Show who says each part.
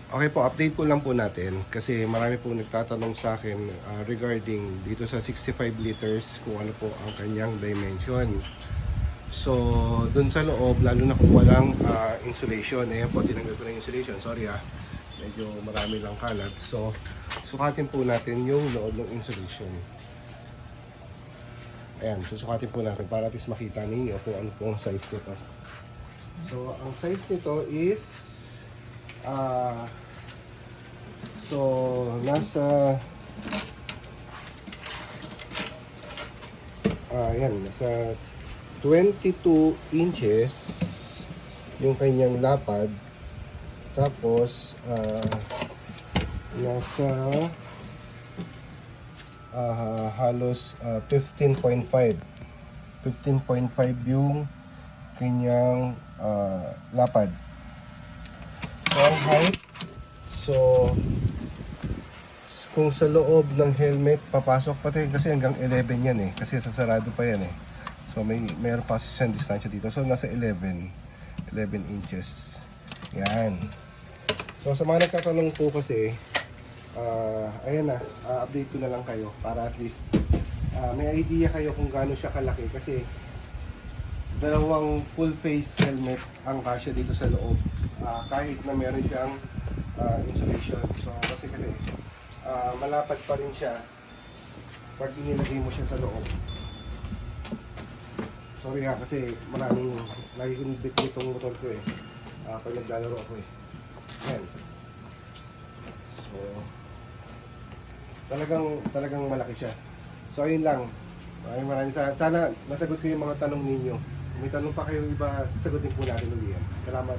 Speaker 1: Okay po, update po lang po natin kasi marami po nagtatanong sa akin regarding dito sa 65 liters kung ano po ang kanyang dimension. So, dun sa loob, lalo na kung walang insulation, ayan po, tinanggal ko na yung insulation, sorry medyo marami lang kalat. So, sukatin po natin yung loob ng insulation. Ayan, susukatin po natin para at least makita ninyo kung ano po ang size nito. So, ang size nito is so nasa nasa 22 inches yung kanyang lapad, tapos nasa halos 15.5 yung kanyang lapad. So ang height, so kung sa loob ng helmet papasok pati kasi hanggang 11 yan kasi sasarado pa yan so mayroon pa siyang distansya dito, so nasa 11 inches yan. So sa mga nagtatanong po kasi ayan na, update ko na lang kayo para at least may idea kayo kung gaano siya kalaki, kasi dalawang full face helmet ang kasya dito sa loob, kahit na meron siyang insulation. So kasi malapad pa rin siya pag inilagay mo siya sa loob. Sorry kasi maraming nagiging bit itong motor ko pag naglalaro ako Ayan. So talagang malaki siya. So ayun lang. Maraming sana nasagot ko yung mga tanong ninyo. Kung may tanong pa kayo iba, sasagutin po natin ulit yan. Salamat.